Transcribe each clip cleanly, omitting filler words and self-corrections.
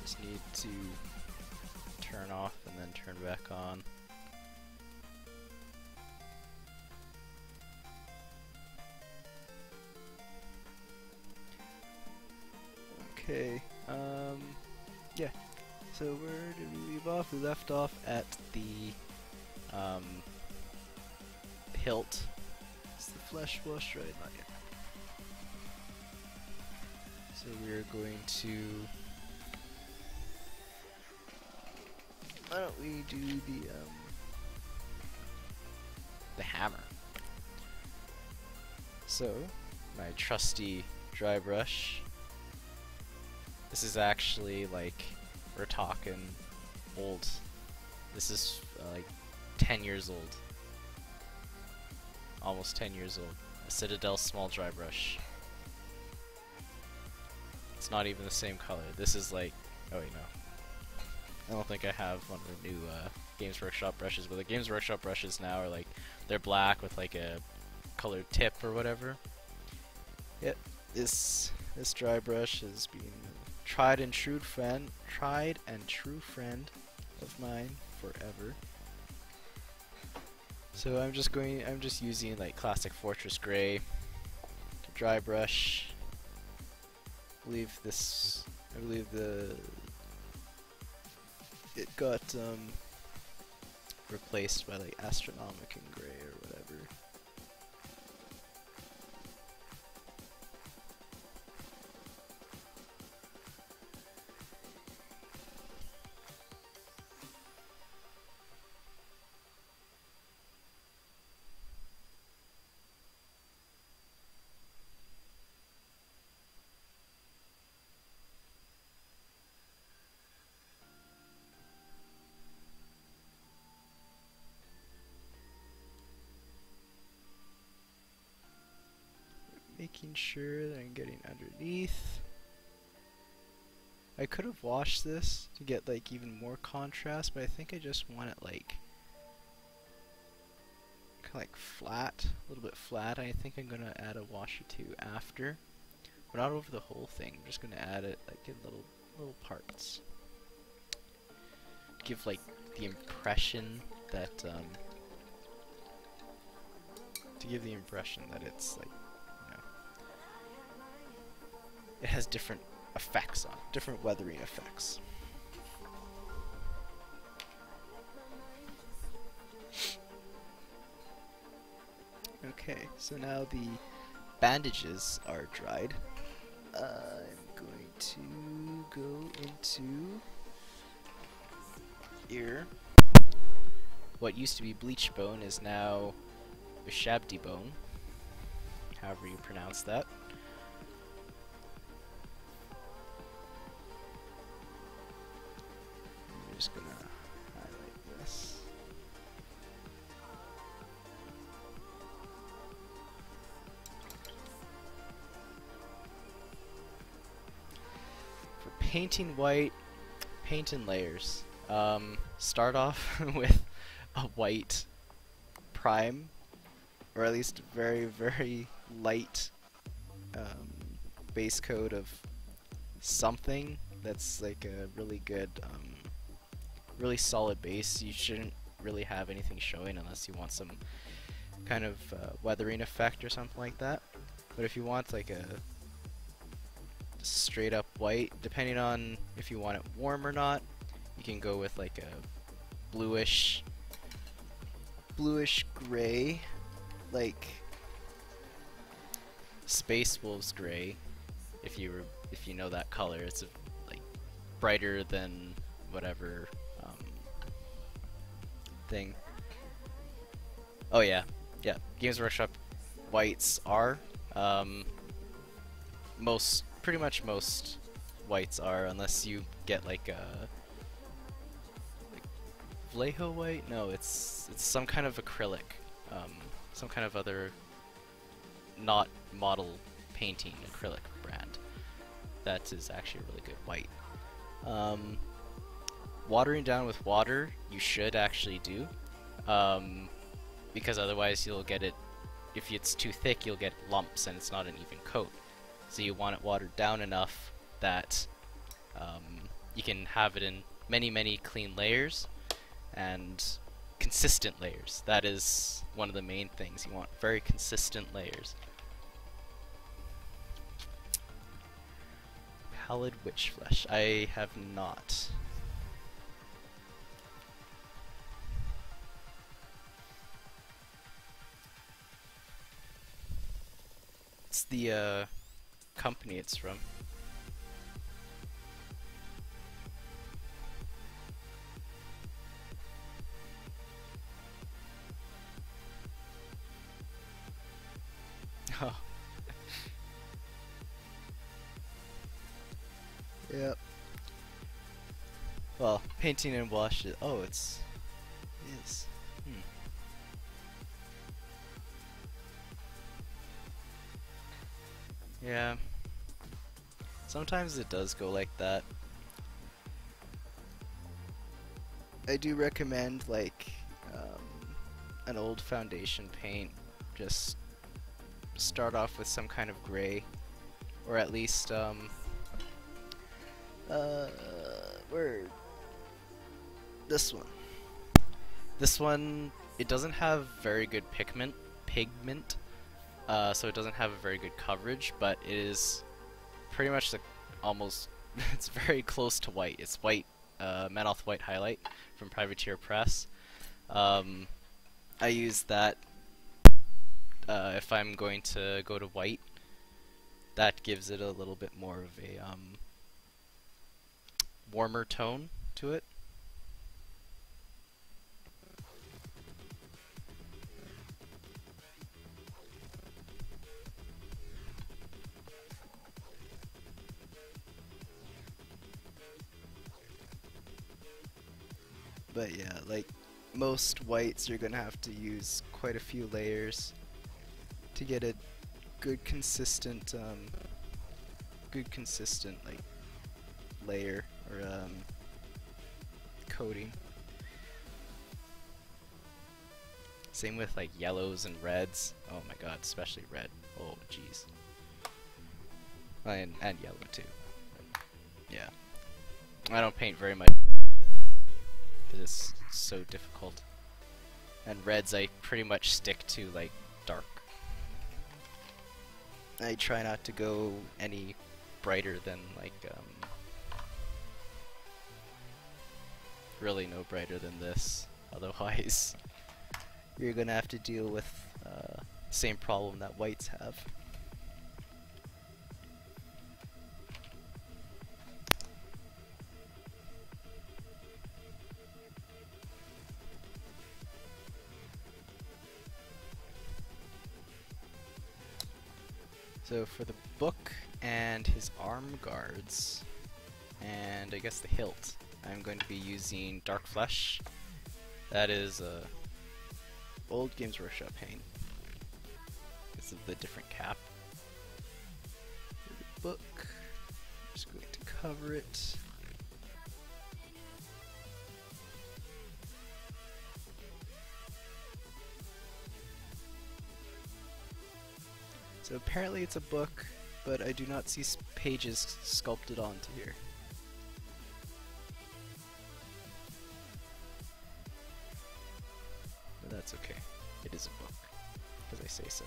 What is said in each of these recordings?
just need to turn off and then turn back on. Okay, yeah, so where did we leave off? We left off at the hilt. Is the flesh wash right? Not yet. So we're going to, why don't we do the hammer. So, my trusty dry brush. This is actually like, we're talking old. This is like 10 years old. Almost 10 years old. A Citadel small dry brush. It's not even the same color. This is like, oh wait, no. I don't think I have one of the new Games Workshop brushes, but the Games Workshop brushes now are like, they're black with like a colored tip or whatever. Yep, this dry brush has been tried and true friend of mine forever. So I'm just using like classic Fortress Gray to dry brush. I believe it got replaced by like Astronomic and Gray or whatever. Making sure that I'm getting underneath. I could have washed this to get like even more contrast, but I think I just want it like kind of like flat, a little bit flat. I think I'm gonna add a wash or two after, but not over the whole thing. I'm just gonna add it like in little parts. Give like the impression that it's like, it has different effects on it, different weathering effects. Okay, so now the bandages are dried. I'm going to go into here. What used to be bleach bone is now Ushabti bone, however you pronounce that. Just gonna highlight this. For painting white, paint in layers. Start off with a white prime, or at least very, very light base coat of something that's like a really good really solid base. You shouldn't really have anything showing unless you want some kind of weathering effect or something like that. But if you want like a straight up white, depending on if you want it warm or not, you can go with like a bluish gray, like Space Wolves gray. If you know that color, it's like brighter than whatever thing. Oh yeah, Games Workshop whites are pretty much most whites are, unless you get like a Vallejo white. No, it's some kind of acrylic, some kind of other not model painting acrylic brand that is actually a really good white. Watering down with water, you should actually do, because otherwise you'll get it, if it's too thick, you'll get lumps and it's not an even coat. So you want it watered down enough that you can have it in many clean layers and consistent layers. That is one of the main things. You want very consistent layers. Pallid witch flesh. I have not. It's the company it's from. Oh. Yep. Well, painting and wash it. Oh, it is. Yeah. Sometimes it does go like that. I do recommend like an old foundation paint. Just start off with some kind of gray, or at least where this one. This one, it doesn't have very good pigment, so it doesn't have a very good coverage, but it is pretty much the almost it's very close to white. It's white, Manoth White Highlight from Privateer Press. I use that if I'm going to go to white. That gives it a little bit more of a warmer tone to it. But yeah, like most whites, you're gonna have to use quite a few layers to get a good consistent like layer or coating. Same with like yellows and reds. Oh my god, especially red. Oh jeez. And yellow too. Yeah. I don't paint very much because it's so difficult. And reds I pretty much stick to like dark. I try not to go any brighter than like really no brighter than this. Otherwise you're gonna have to deal with same problem that whites have. So for the book and his arm guards, and I guess the hilt, I'm going to be using Dark Flesh. That is old Games Workshop paint because of the different cap. For the book, I'm just going to cover it. So apparently it's a book, but I do not see pages sculpted onto here. But that's okay. It is a book, because I say so.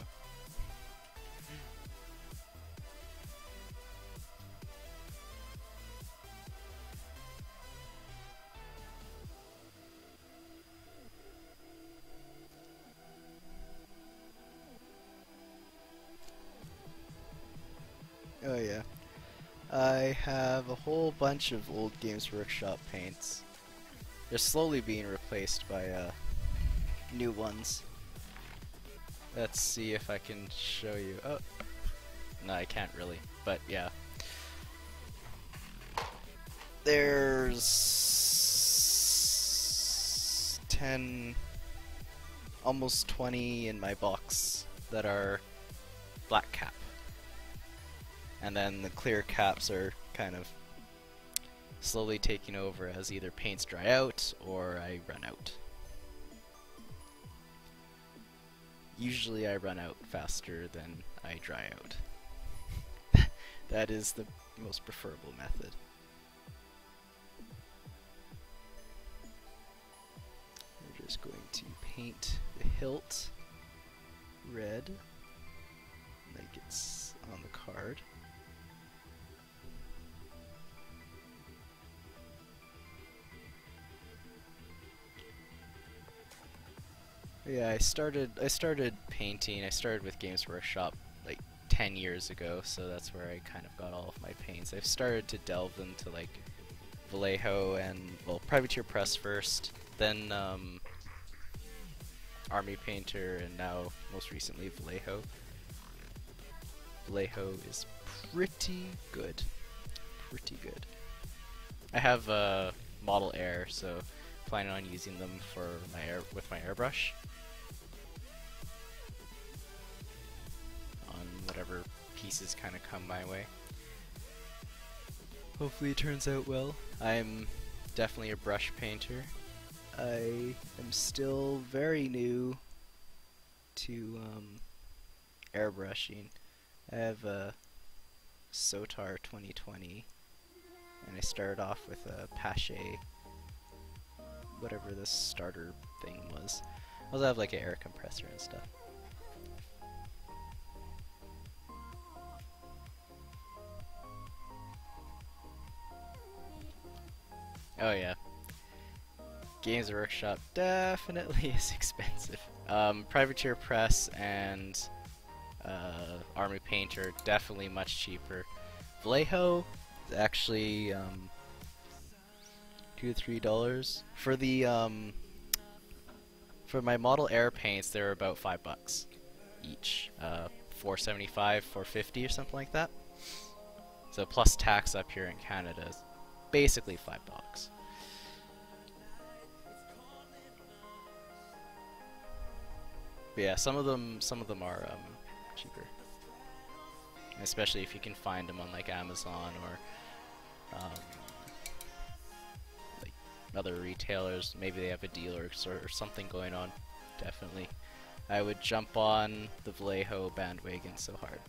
Oh yeah. I have a whole bunch of old Games Workshop paints. They're slowly being replaced by new ones. Let's see if I can show you. Oh, no, I can't really. But yeah, there's 10, almost 20 in my box that are black cap. And then the clear caps are kind of slowly taking over as either paints dry out or I run out. Usually I run out faster than I dry out. That is the most preferable method. just going to paint the hilt red like it's on the card. Yeah, I started painting. I started with Games Workshop like 10 years ago, so that's where I kind of got all of my paints. I've started to delve into like Vallejo and, well, Privateer Press first, then Army Painter, and now most recently Vallejo. Vallejo is pretty good. Pretty good. I have Model Air, so planning on using them for with my airbrush on whatever pieces kind of come my way. Hopefully it turns out well. I'm definitely a brush painter. I am still very new to airbrushing. I have a Sotar 2020, and I started off with a Pache, whatever the starter thing was. I also have like an air compressor and stuff. Oh yeah. Games Workshop definitely is expensive. Privateer Press and Army Painter definitely much cheaper. Vallejo is actually $2 to $3 for the for my Model Air paints. They were about $5 each, $4.75, $4.50 or something like that. So plus tax up here in Canada is basically $5. But yeah, some of them are cheaper, especially if you can find them on like Amazon or like other retailers. Maybe they have a deal or something going on. Definitely, I would jump on the Vallejo bandwagon so hard.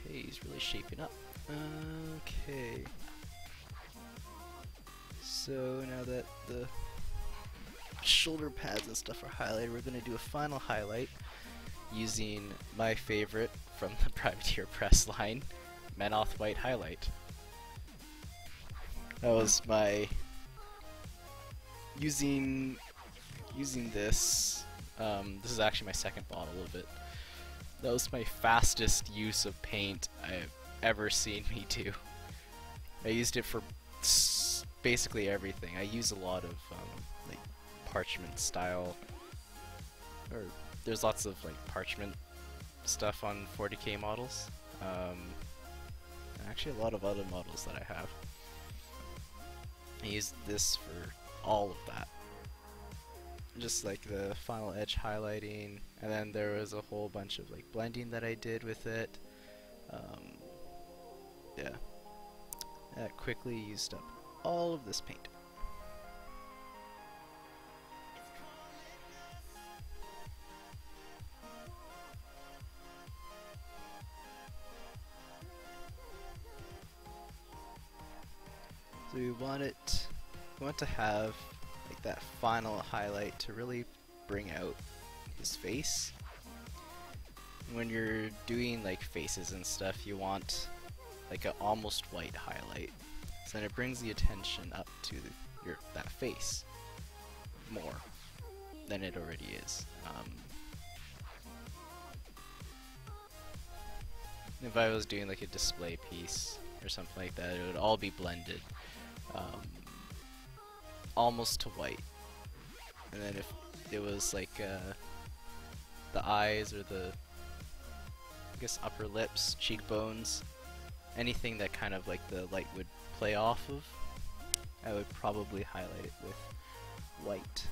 Okay, he's really shaping up. Okay. So now that the shoulder pads and stuff are highlighted, we're going to do a final highlight using my favorite from the Privateer Press line, Menoth White Highlight. That was my using this. This is actually my second bottle of it. That was my fastest use of paint I've ever seen me do. I used it for basically everything. I use a lot of like parchment style, or there's lots of like parchment stuff on 40K models. And actually a lot of other models that I have. I use this for all of that. Just like the final edge highlighting, and then there was a whole bunch of like blending that I did with it. Yeah, that quickly used up all of this paint. So we want to have like that final highlight to really bring out his face. When you're doing like faces and stuff, you want like an almost white highlight, so then it brings the attention up to that face more than it already is. If I was doing like a display piece or something like that, it would all be blended almost to white. And then if it was like the eyes or the, I guess, upper lips, cheekbones, anything that kind of like the light would play off of, I would probably highlight it with white.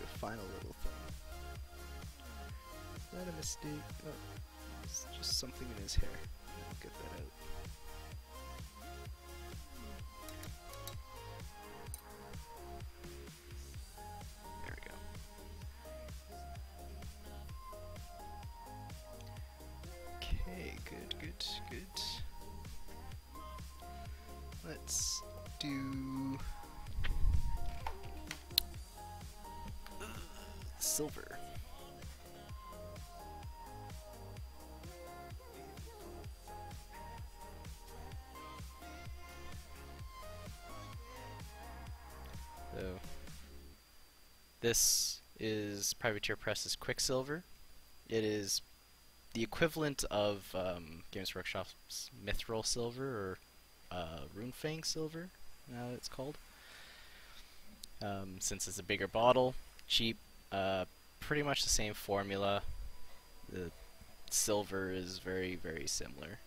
The final little thing. Is that a mistake? Oh, it's just something in his hair. I'll get that out. There we go. let's do silver. So this is Privateer Press's Quicksilver. It is the equivalent of Games Workshop's Mithril Silver or Runefang Silver, now it's called. Since it's a bigger bottle, cheap, pretty much the same formula. The silver is very, very similar.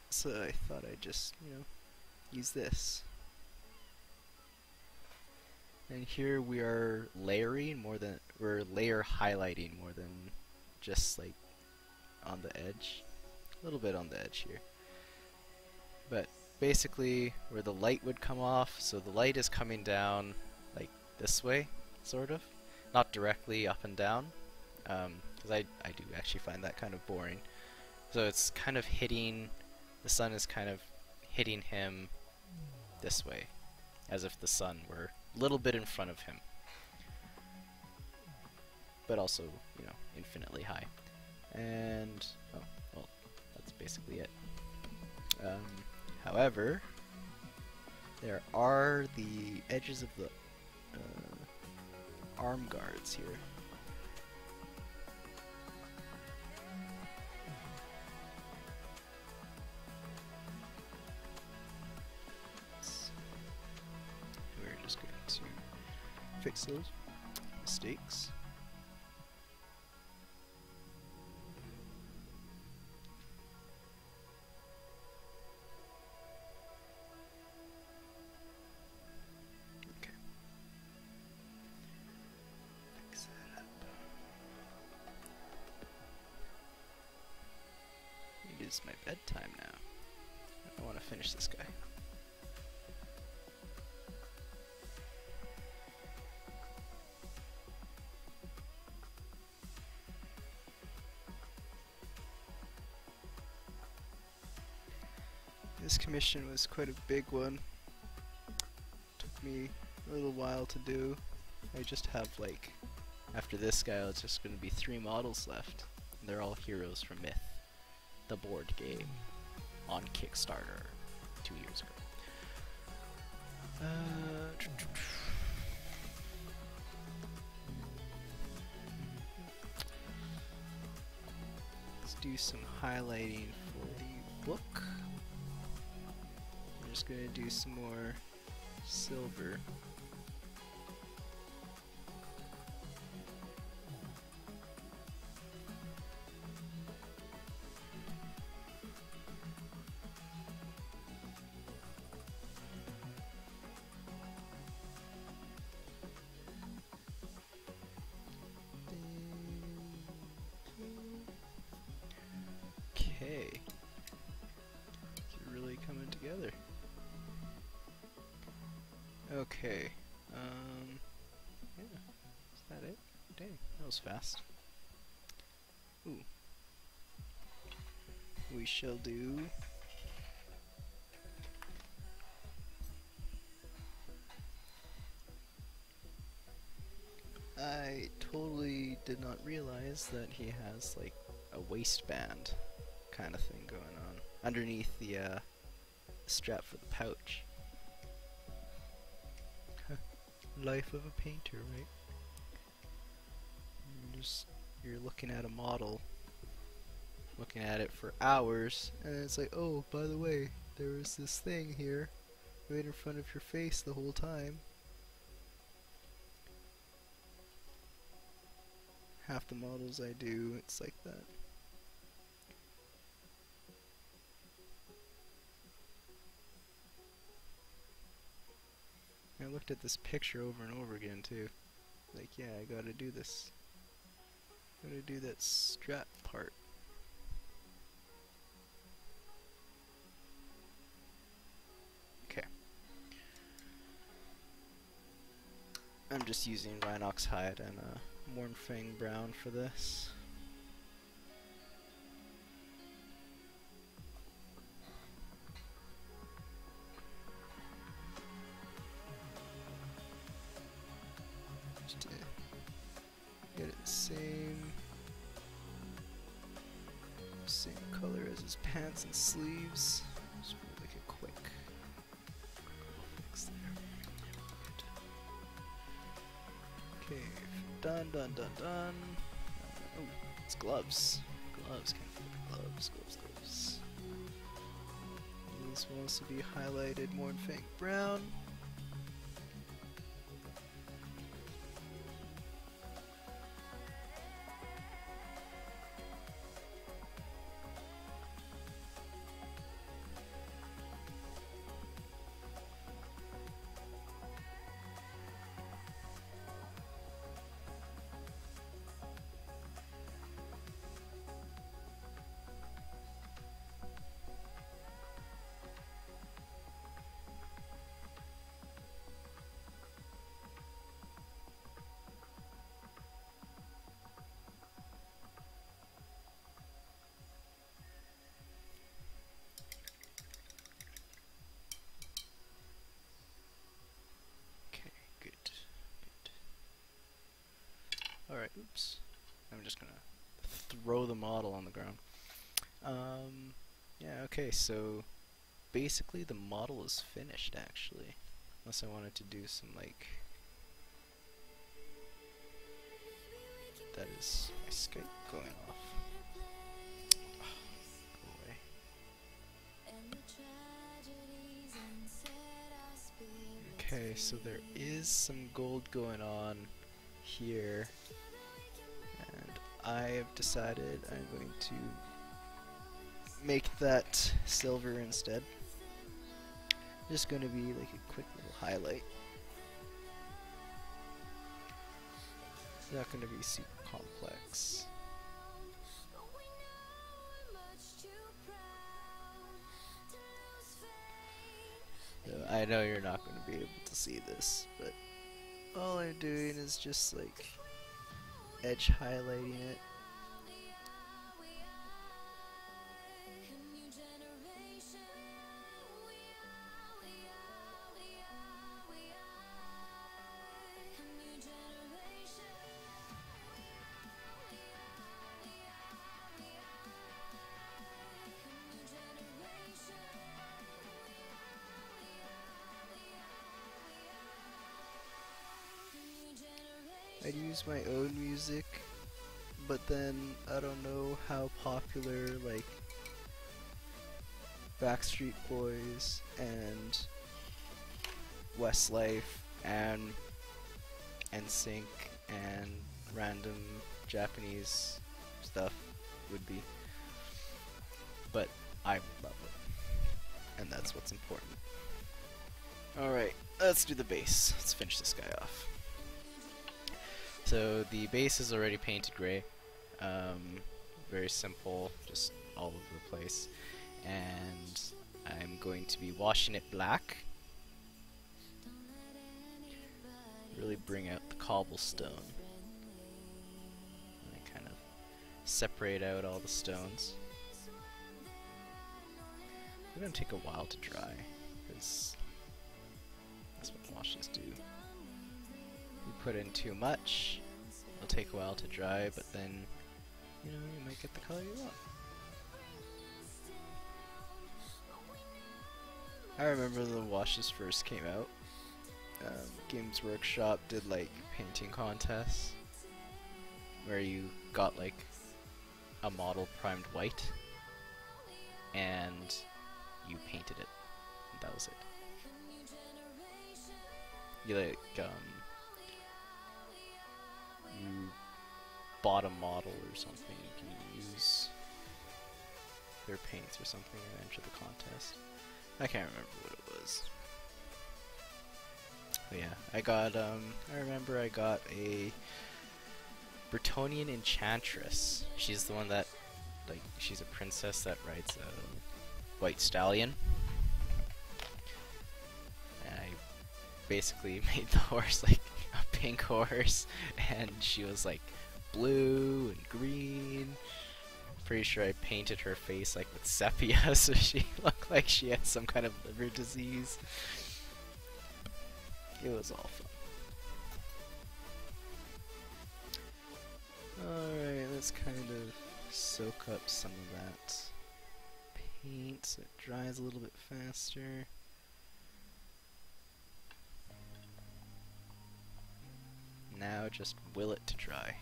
So I thought I'd just, use this. And here we are layering more than, we're layer highlighting more than just like on the edge. A little bit on the edge here. But basically where the light would come off, so the light is coming down like this way, sort of. Not directly up and down, because I do actually find that kind of boring. So it's kind of hitting, the sun is kind of hitting him this way, as if the sun were a little bit in front of him. But also, infinitely high. And, oh, well, that's basically it. However, there are the edges of the arm guards here. We're just going to fix those mistakes. It's my bedtime now. I want to finish this guy. This commission was quite a big one. Took me a little while to do. I just have like, after this guy, it's just going to be 3 models left. And they're all heroes from Myth, the board game, on Kickstarter 2 years ago. Let's do some highlighting for the book. I'm just going to do some more silver. Okay. It's really coming together. Okay. Yeah. Is that it? Dang, that was fast. Ooh. We shall do I totally did not realize that he has like a waistband kind of thing going on underneath the strap for the pouch. Life of a painter, right? You're looking at a model, looking at it for hours, and it's like, oh, by the way, there was this thing here right in front of your face the whole time. Half the models I do, it's like that. I looked at this picture over and over again too. Like, yeah, I gotta do this. Gotta do that strap part. Okay. I'm just using Rhinox hide and Mornfang brown for this. his pants and sleeves. Just make a quick fix there. Okay, done. Oh, it's gloves. Gloves, can't forget the gloves. This wants to be highlighted more in faint brown. Alright, oops. I'm just gonna throw the model on the ground. Yeah, okay, so basically the model is finished actually. Unless I wanted to do some like... That is my Skype going off. Go away. Okay, so there is some gold going on here, and I have decided I'm going to make that silver instead. Just going to be like a quick little highlight. It's not going to be super complex. I know you're not going to be able to see this, but all I'm doing is just like edge highlighting it. I'd use my own music, but then I don't know how popular like Backstreet Boys and Westlife and NSYNC and random Japanese stuff would be. But I love it, and that's what's important. Alright, let's do the base. Let's finish this guy off. So the base is already painted gray, very simple, just all over the place, and I'm going to be washing it black, really bring out the cobblestone, and kind of separate out all the stones. It's going to take a while to dry, because that's what washes do. Put in too much, it'll take a while to dry, but then, you know, you might get the color you want. I remember the washes first came out. Games Workshop did like painting contests where you got like a model primed white and you painted it. And that was it. You like you bought a model or something, you can use their paints or something and enter the contest. I can't remember what it was. But yeah, I remember I got a Bretonnian Enchantress. She's the one that, like, she's a princess that rides a white stallion. And I basically made the horse like a pink horse, and she was like blue and green. Pretty sure I painted her face like with sepia so she looked like she had some kind of liver disease. It was all fun. Alright, let's kind of soak up some of that. paint so it dries a little bit faster. Now just will it to dry.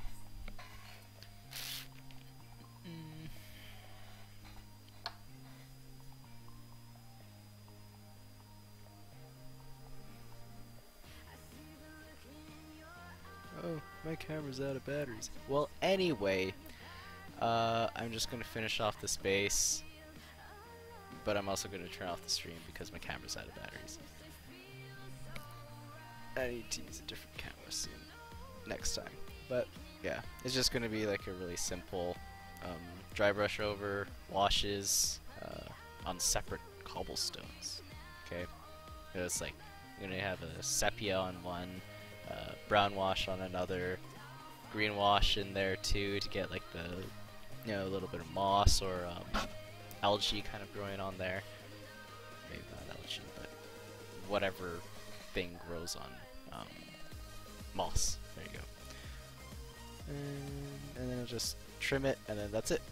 Oh, my camera's out of batteries. Well, anyway, I'm just gonna finish off this base, but I'm also gonna turn off the stream because my camera's out of batteries. I need to use a different camera soon, next time. But yeah, it's just gonna be like a really simple dry brush over washes on separate cobblestones. Okay, it's like you're gonna have a sepia on one, brown wash on another, green wash in there too to get like the a little bit of moss or algae kind of growing on there. Maybe not algae, but whatever thing grows on moss. There you go. And then I'll just trim it, and then that's it.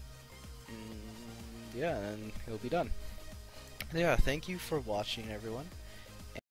Yeah, and it'll be done. Yeah, thank you for watching, everyone.